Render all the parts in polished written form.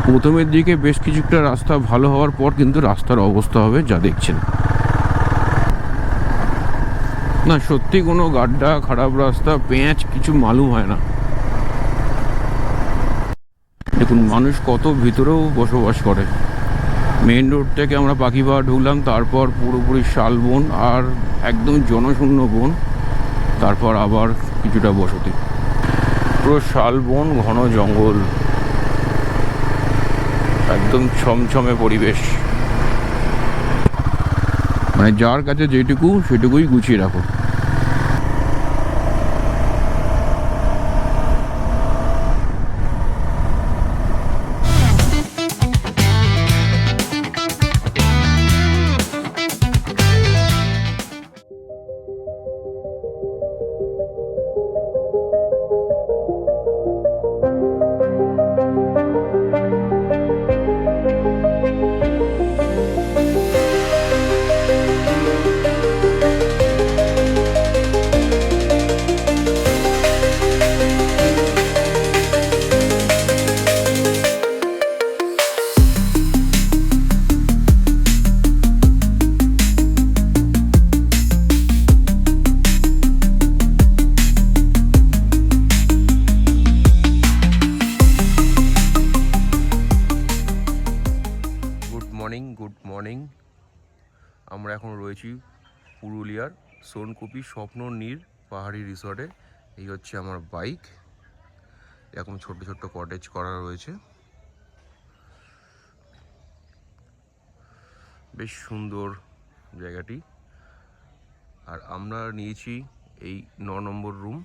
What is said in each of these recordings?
প্রথমের দিকে বেশ কিছুটা রাস্তা ভালো হওয়ার পর কিন্তু রাস্তার অবস্থা হবে যা দেখছেন। না সত্যি কোনো গাড্ডা খারাপ রাস্তা পেঁচ কিছু মালুম হয় না। দেখুন মানুষ কত ভিতরেও বসবাস করে। মেইন রোড থেকে আমরা পাখিবাড়া ঢুকলাম, তারপর পুরোপুরি শালবন আর একদম জনশূন্য বন, তারপর আবার কিছুটা বসতি, পুরো শালবন ঘন জঙ্গল, একদম ছমছমে পরিবেশ। মানে যার কাছে যেটুকু সেটুকুই গুছিয়ে রাখো। Good morning. আমরা এখন রয়েছি পুরুলিয়ার সোনকুপি স্বপ্ন নীর পাহাড়ি রিসর্টে। এই হচ্ছে আমার বাইক, এখন ছোট ছোট কটেজ করা রয়েছে, বেশ সুন্দর জায়গাটি। আর আমরা নিয়েছি এই 9 নম্বর রুম।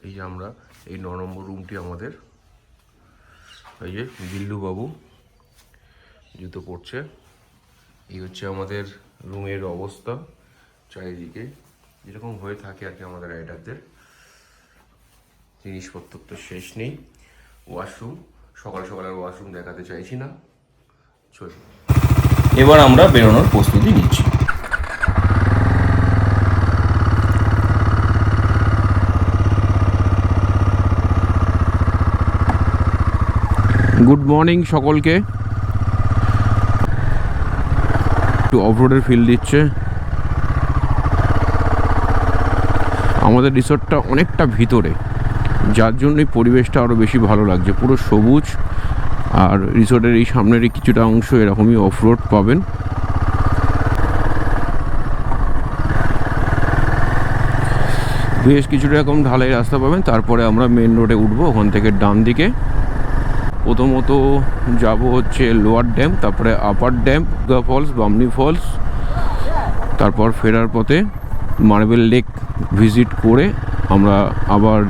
এই যে আমরা এই 9 নম্বর রুমটি আমাদের। এই যে বিল্লু বাবু জুতো পড়ছে। এই হচ্ছে আমাদের রুমের অবস্থা, চারিদিকে যেরকম হয়ে থাকে আর কি আমাদের রাইডারদের। জিনিসপত্র তো শেষ নেই। ওয়াশরুম, সকাল সকালের ওয়াশরুম দেখাতে চাইছি না, চল এবার আমরা বেরোনোর প্রস্তুতি নিচ্ছি। গুড মর্নিং সকলকে। একটু অফরোডের ফিল দিচ্ছে। আমাদের রিসর্টটা অনেকটা ভিতরে, যার জন্যই পরিবেশটা আরও বেশি ভালো লাগছে। পুরো সবুজ, আর রিসর্টের এই সামনেরই কিছুটা অংশ এরকমই অফরোড পাবেন। বেশ কিছুটা এরকম ঢালাই রাস্তা পাবেন। তারপরে আমরা মেন রোডে উঠবো, ওখান থেকে ডান দিকে প্রথমত যাব হচ্ছে লোয়ার ড্যাম, তারপরে upper dam, Durga falls, Bamni falls, তারপর ফেরার পথে মার্বেল লেক ভিজিট করে আমরা আবার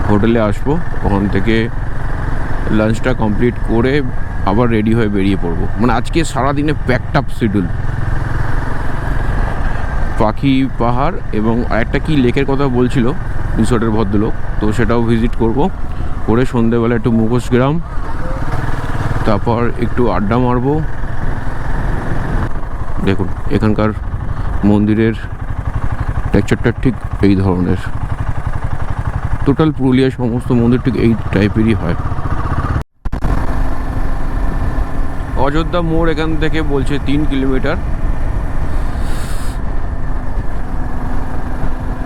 হোটেলে আসবো। ওখান থেকে লাঞ্চটা কমপ্লিট করে আবার রেডি হয়ে বেরিয়ে পড়বো। মানে আজকে সারাদিনে প্যাকড আপ শিডিউল। পাখি পাহাড় এবং আরেকটা কি লেকের কথা বলছিল রিসর্টের ভদ্রলোক, তো সেটাও ভিজিট করব। করে সন্ধেবেলা একটু মুখোশ গ্রাম, তারপর একটু আড্ডা মারবো। দেখুন এখানকার মন্দিরের টেক্সচারটা ঠিক এই ধরনের। টোটাল পুরুলিয়ার সমস্ত মন্দির ঠিক এই টাইপেরই হয়। অযোধ্যা মোড় এখান থেকে বলছে 3 কিলোমিটার।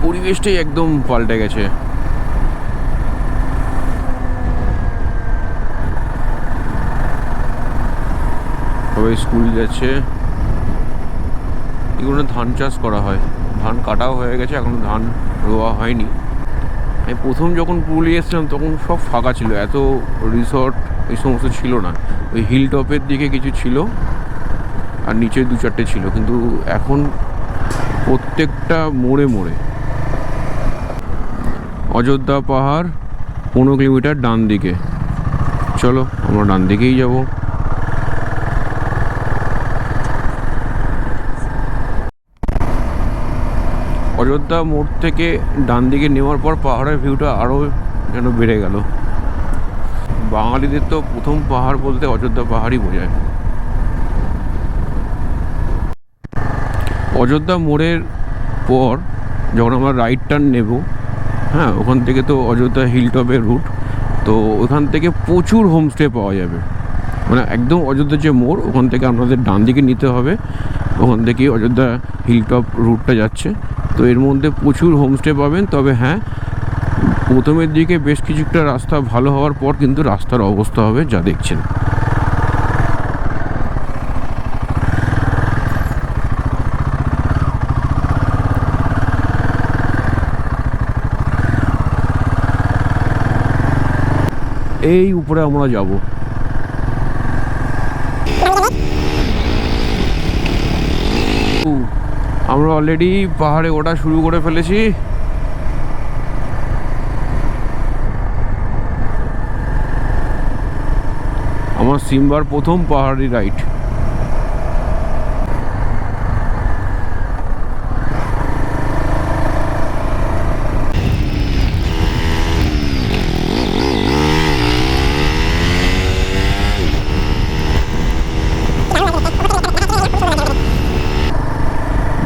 পরিবেশটাই একদম পাল্টে গেছে। সবাই স্কুল যাচ্ছে। এগুলো ধান চাষ করা হয়, ধান কাটাও হয়ে গেছে, এখন ধান রোয়া হয়নি। আমি প্রথম যখন পুরুলিয়া এসেছিলাম তখন সব ফাঁকা ছিল, এত রিসর্ট এই সমস্ত ছিল না। ওই হিল টপের দিকে কিছু ছিল আর নিচে 2-4টে ছিল, কিন্তু এখন প্রত্যেকটা মোড়ে মোড়ে। অযোধ্যা পাহাড় 15 কিলোমিটার ডান দিকে। চলো আমরা ডান দিকেই যাব। অযোধ্যা মোড় থেকে ডান দিকে নেওয়ার পর পাহাড়ের ভিউটা আরও যেন বেড়ে গেল। বাঙালিদের তো প্রথম পাহাড় বলতে অযোধ্যা পাহাড়ই বোঝায়। অযোধ্যা মোড়ের পর যখন আমরা রাইট টার্ন নেব, হ্যাঁ, ওখান থেকে তো অযোধ্যা হিল টপের রুট, তো ওখান থেকে প্রচুর হোমস্টে পাওয়া যাবে। মানে একদম অযোধ্যা যে মোড়, ওখান থেকে আপনাদের ডান দিকে নিতে হবে, ওখান থেকে অযোধ্যা হিল টপ রুটটা যাচ্ছে। তো এর মধ্যে প্রচুর হোমস্টে পাবেন। তবে হ্যাঁ, প্রথমের দিকে বেশ কিছুটা রাস্তা ভালো হওয়ার পর কিন্তু রাস্তার অবস্থা হবে যা দেখছেন। এই উপরে আমরা যাব। আমরা অলরেডি পাহাড়ে ওঠা শুরু করে ফেলেছি। আমার সিম্বার প্রথম পাহাড়ি রাইড।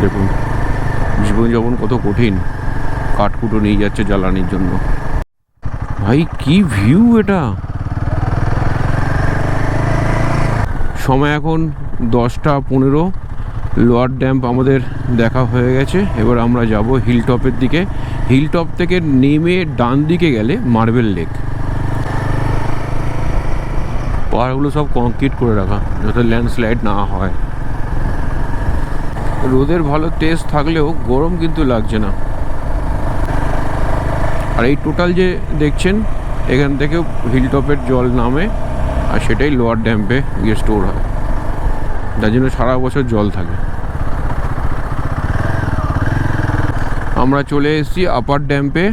দেখুন জীবনযাপন কত কঠিন, কাঠকুটো নিয়ে যাচ্ছে জ্বালানির জন্য। ভাই কি ভিউ এটা! সময় এখন 10:15। লোয়ার ড্যাম্প আমাদের দেখা হয়ে গেছে। এবার আমরা যাব হিল টপের দিকে। হিল টপ থেকে নেমে ডান দিকে গেলে মার্বেল লেক। পাহাড়গুলো সব কংক্রিট করে রাখা যাতে ল্যান্ডস্লাইড না হয়। রোদের ভালো তেজ থাকলেও গরম কিন্তু লাগছে না। আর এই টোটাল যে দেখছেন, এখান থেকে হিল টপের জল নামে আর সেটাই লোয়ার ড্যাম্পে গিয়ে স্টোর হয়, যার জন্য সারা বছর জল থাকে। আমরা চলে এসেছি আপার ড্যাম্পে।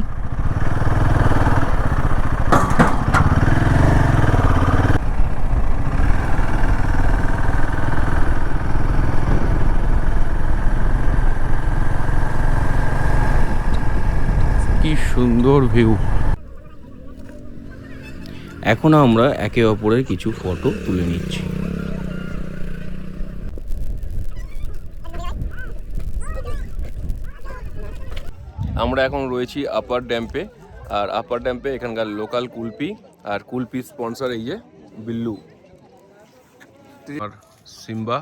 কি সুন্দর ভিউ! এখন আমরা একে অপরের কিছু ফটো তুলে নিচ্ছি। আমরা এখন রয়েছি আপার ড্যাম্পে। আর আপার ড্যাম্পে এখানকার লোকাল কুলপি, আর কুলপি স্পন্সর এই যে বিল্লু আর সিম্বা।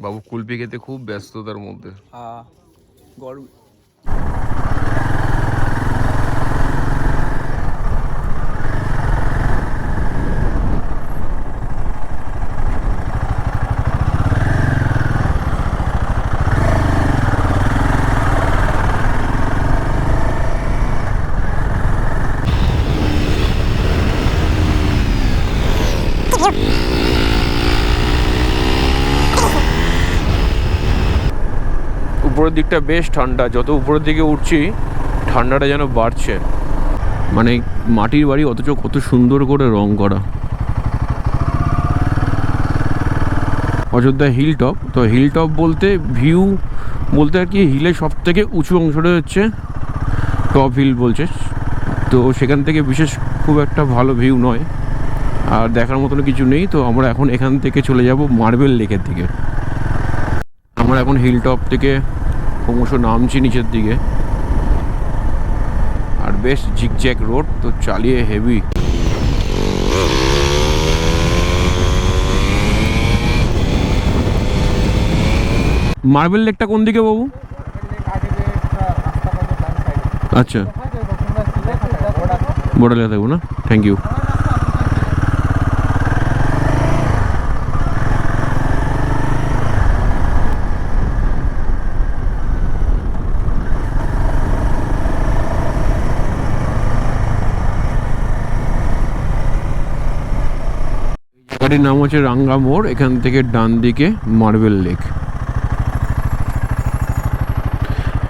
বাবু কুলপি খেতে খুব ব্যস্ততার মধ্যে। গরম। উপরের দিকটা বেশ ঠান্ডা, যত উপরের দিকে উঠছি ঠান্ডাটা যেন বাড়ছে। মানে মাটির বাড়ি অথচ কত সুন্দর করে রং করা। Ayodhya hill top. তো হিল টপ বলতে ভিউ বলতে আর কি, হিলের সব থেকে উঁচু অংশটা হচ্ছে টপ হিল বলছে। তো সেখান থেকে বিশেষ খুব একটা ভালো ভিউ নয়, আর দেখার মতন কিছু নেই। তো আমরা এখন এখান থেকে চলে যাব মার্বেল লেকের দিকে। আমরা এখন হিল টপ থেকে ক্রমশ নামছি নিচের দিকে। আর বেশ ঝিকঝ্যাক রোড, তো চালিয়ে হেভি। মার্বেল লেকটা কোন দিকে বাবু? আচ্ছা, বড় লেখা থাকবো না। Thank you. জায়গাটির নাম হচ্ছে রাঙ্গা মোড়। এখান থেকে ডান দিকে মার্বেল লেক।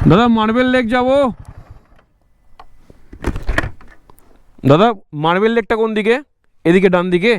দাদা মার্বেল লেক যাব। দাদা মার্বেল লেকটা কোন দিকে? এদিকে ডান দিকে।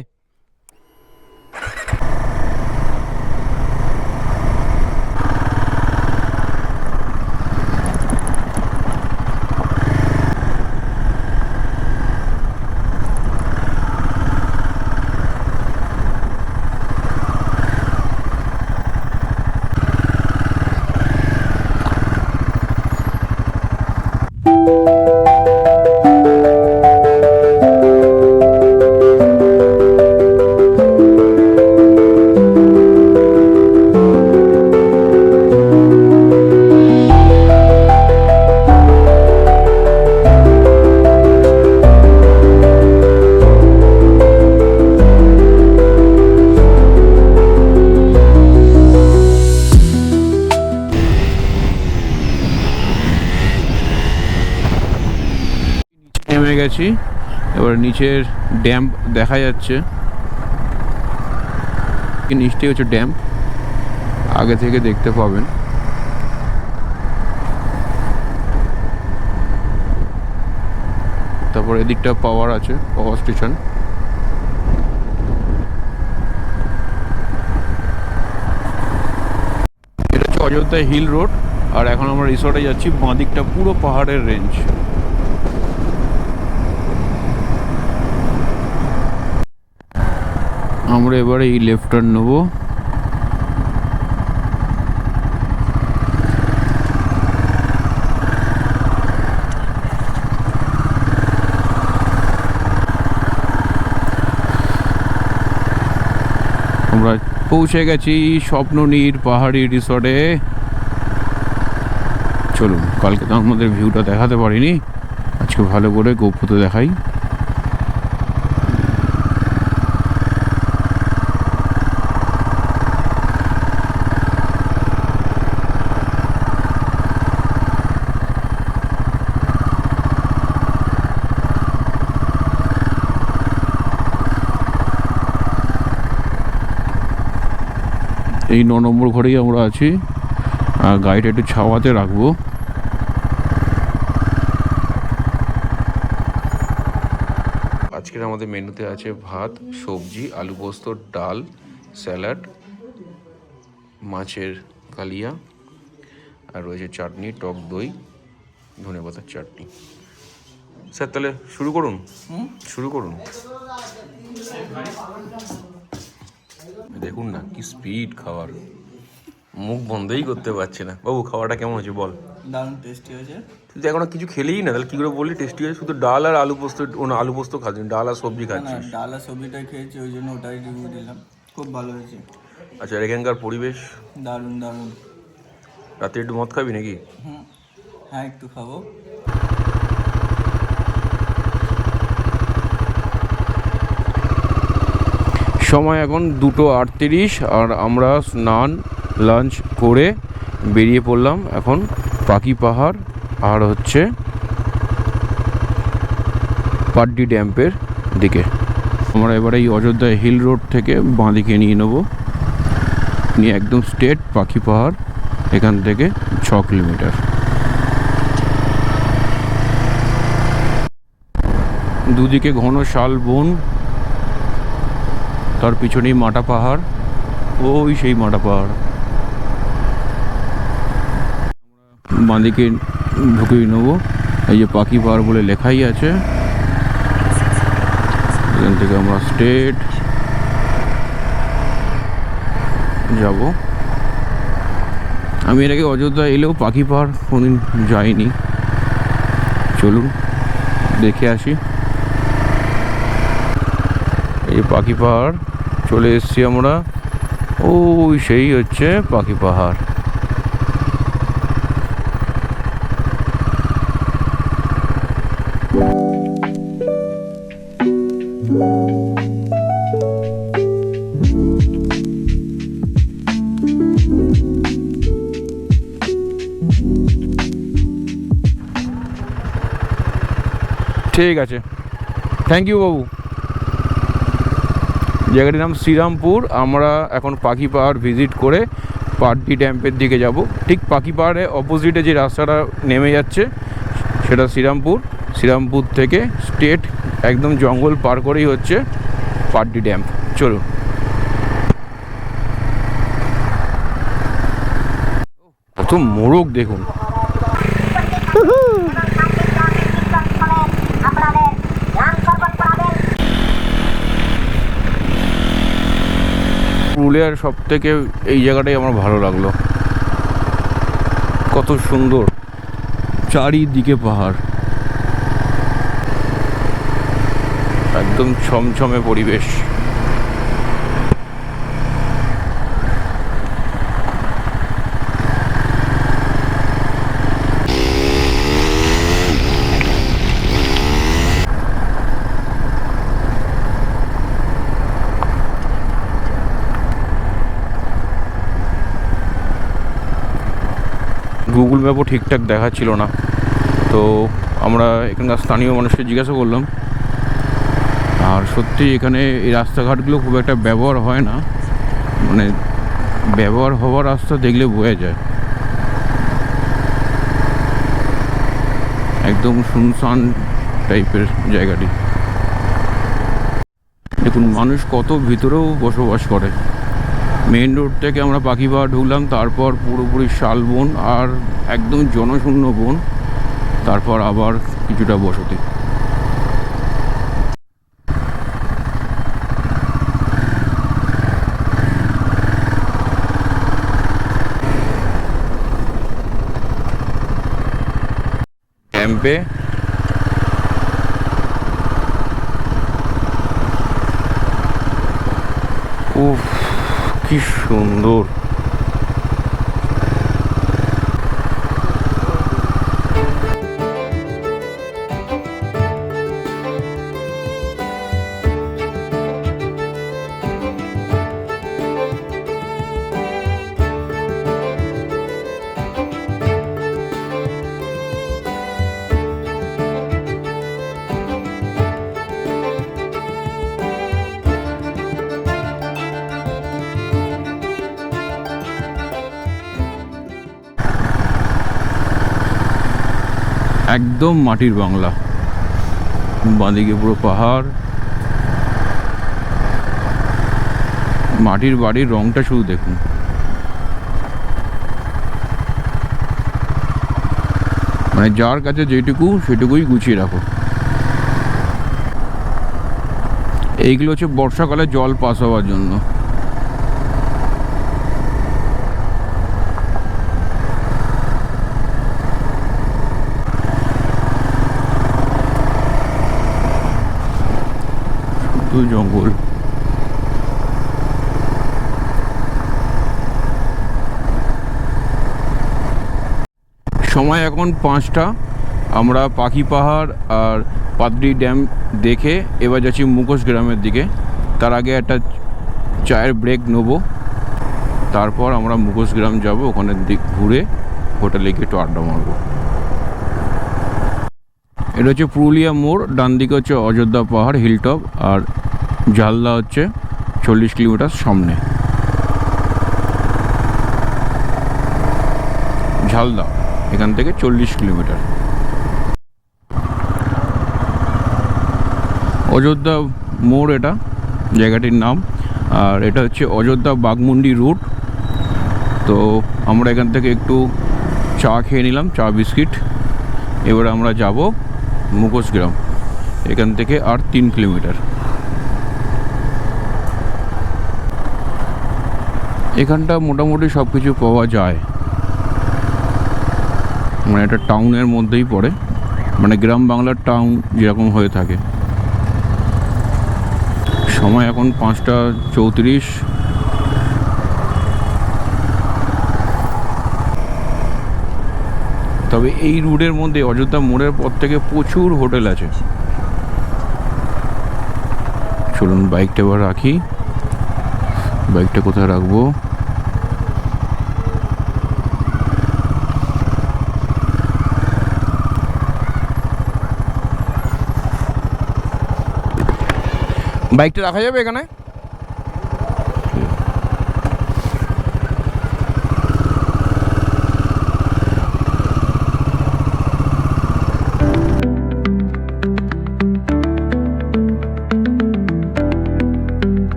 নেমে গেছি, এবার নিচের ড্যাম দেখা যাচ্ছে। নিচটাই হচ্ছে ড্যাম, আগে থেকে দেখতে পাবেন। তারপর এদিকটা পাওয়ার আছে, পাওয়ার স্টেশন। এটা হচ্ছে অযোধ্যা হিল রোড, আর এখন আমরা রিসর্টে যাচ্ছি। বাঁ দিকটা পুরো পাহাড়ের রেঞ্জ। আমরা এবারে এই লেফট টার্ন নেবো। আমরা পৌঁছে গেছি স্বপ্ননীর পাহাড়ি রিসর্টে। চলুন, কালকে তো আমাদের ভিউটা দেখাতে পারিনি, আজকে ভালো করে গোপুতে দেখাই। এই 9 নম্বর ঘরেই আমরা আছি, আর গাড়িটা একটু ছাওয়াতে রাখবো। আজকের আমাদের মেনুতে আছে ভাত, সবজি, আলু পোস্ত, ডাল, স্যালাড, মাছের কালিয়া, আর রয়েছে চাটনি, টক দই, ধনেপাতার চাটনি। স্যার তাহলে শুরু করুন। দেখুন না কি স্পিড খাবার, মুখ বন্ধই করতে পারছে না। বাবু, খাওয়াটা কেমন হয়েছে বল? দারুণ টেস্টি হয়েছে। তুই তো এখনো কিছু খেলেই না, তাহলে কি করে বললি টেস্টি হয়েছে? শুধু ডাল আর আলু পোস্ত, আলু পোস্ত খাচ্ছিস, ডাল আর সবজি না খাচ্ছিস। ডাল আর সবজিটাই খেয়েছি, ওই জন্য ওটাই রিভিউ দিলাম। খুব ভালো হয়েছে। আচ্ছা, এখানকার পরিবেশ দারুণ দারুণ। রাতে একটু মদ খাবি নাকি? হ্যাঁ, একটু খাবো। সময় এখন 2:38, আর আমরা স্নান লাঞ্চ করে বেরিয়ে পড়লাম এখন পাখি পাহাড় আর হচ্ছে পাড্ডি ড্যাম্পের দিকে। আমরা এবারে এই অযোধ্যা হিল রোড থেকে বাঁ দিকে নিয়ে নেবো, নিয়ে একদম স্ট্রেট পাখি পাহাড়, এখান থেকে 6 কিলোমিটার। দুদিকে ঘন শাল বন, তার পিছনেই মাটা পাহাড়, ওই সেই মাটা পাহাড়। বাঁদিকে ঢুকিয়ে নেবো, এই যে পাখি পাহাড় বলে লেখাই আছে। এখান থেকে আমরা স্ট্রেট যাব। আমি এর আগে অযোধ্যা এলেও পাখি পাহাড় কোনদিন যাইনি, চলুন দেখে আসি। এই পাখি পাহাড় চলে এসছি আমরা, ওই সেই হচ্ছে পাখি পাহাড়। ঠিক আছে, থ্যাংক ইউ বাবু। জায়গাটির নাম শ্রীরামপুর। আমরা এখন পাখি পাহাড় ভিজিট করে পাড্ডি ড্যাম্পের দিকে যাব। ঠিক পাখি পাহাড়ে অপোজিটে যে রাস্তাটা নেমে যাচ্ছে সেটা শ্রীরামপুর। শ্রীরামপুর থেকে স্ট্রেট একদম জঙ্গল পার করেই হচ্ছে পাড্ডি ড্যাম্প। চলুন। কত মোরগ দেখুন। পুরুলিয়ার সব থেকে এই জায়গাটাই আমার ভালো লাগলো, কত সুন্দর, চারিদিকে পাহাড়। একদম ছমছমে পরিবেশ। গুগল ম্যাপও ঠিকঠাক দেখাচ্ছিল না, তো আমরা এখানকার স্থানীয় মানুষকে জিজ্ঞাসা করলাম। আর সত্যি এখানে এই রাস্তাঘাটগুলো খুব একটা ব্যবহার হয় না, মানে ব্যবহার হওয়ার রাস্তা দেখলে বোঝা যায়। একদম শুনশান টাইপের জায়গাটি। দেখুন মানুষ কত ভিতরেও বসবাস করে। মেন রোড থেকে আমরা পাখিবাড়া ঢুকলাম, তারপর পুরোপুরি শালবন আর একদম জনশূন্য বন, তারপর আবার কিছুটা বসতি। ক্যাম্পে উফ কি সুন্দর। একদম মাটির বাংলা, বাঁদিকে পুরো পাহাড়, মাটির বাড়ির রংটা শুধু দেখুন। মানে যার কাছে যেটুকু সেটুকুই গুছিয়ে রাখো। এইগুলো হচ্ছে বর্ষাকালে জল পাস হওয়ার জন্য। জঙ্গল। সময় এখন 5টা। আমরা পাখি পাহাড় আর পাদরি ড্যাম দেখে এবার যাচ্ছি মুখোশ গ্রামের দিকে। তার আগে একটা চায়ের ব্রেক নেব, তারপর আমরা মুখোশ গ্রাম যাব। ওখানে দিক ঘুরে হোটেলে গিয়ে একটু আড্ডা মারবো। এটা হচ্ছে পুরুলিয়া মোড়, ডান দিকে হচ্ছে অযোধ্যা পাহাড় হিলটপ, আর ঝালদা হচ্ছে 40 কিলোমিটার সামনে। ঝালদা এখান থেকে 40 কিলোমিটার। অযোধ্যা মোড় এটা জায়গাটির নাম। আর এটা হচ্ছে অযোধ্যা বাঘমুন্ডি রুট। তো আমরা এখান থেকে একটু চা খেয়ে নিলাম, চা বিস্কিট। এবার আমরা যাব মুখোশ গ্রাম, এখান থেকে আর 3 কিলোমিটার। এখানটা মোটামুটি সব কিছু পাওয়া যায়, মানে এটা টাউনের মধ্যেই পড়ে, মানে গ্রাম বাংলার টাউন যেরকম হয়ে থাকে। সময় এখন 5টা 34। তবে এই রুটের মধ্যে অযোধ্যা মোড়ের পর থেকে প্রচুর হোটেল আছে। চলুন বাইকটা এবার রাখি। বাইকটা কোথায় রাখবো? বাইকটা রাখা যাবে এখানে?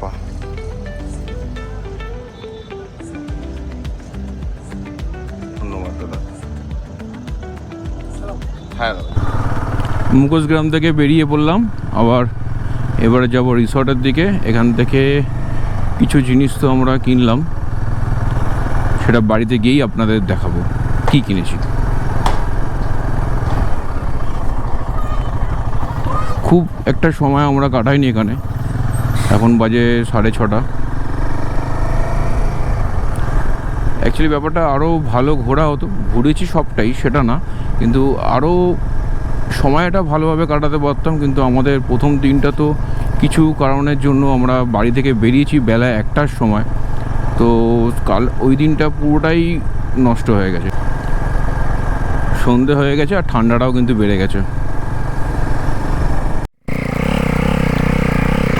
বাহ, ধন্যবাদ দাদা। হ্যাঁ দাদা। মুখোশগ্রাম থেকে বেরিয়ে পড়লাম, আবার এবারে যাব রিসর্টের দিকে। এখান থেকে কিছু জিনিস তো আমরা কিনলাম, সেটা বাড়িতে গিয়েই আপনাদের দেখাবো কি কিনেছি। খুব একটা সময় আমরা কাটাইনি এখানে, এখন বাজে 6:30। অ্যাকচুয়ালি ব্যাপারটা আরও ভালো ঘোরা হতো, ঘুরেছি সবটাই সেটা না, কিন্তু আরও সময়টা ভালোভাবে কাটাতে পারতাম। কিন্তু আমাদের প্রথম দিনটা তো কিছু কারণের জন্য আমরা বাড়ি থেকে বেরিয়েছি বেলা 1টার সময়, তো কাল ওই দিনটা পুরোটাই নষ্ট হয়ে গেছে। সন্ধে হয়ে গেছে আর ঠান্ডাটাও কিন্তু বেড়ে গেছে।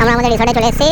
আমরা আমাদের রিসর্টে চলে এসেছি।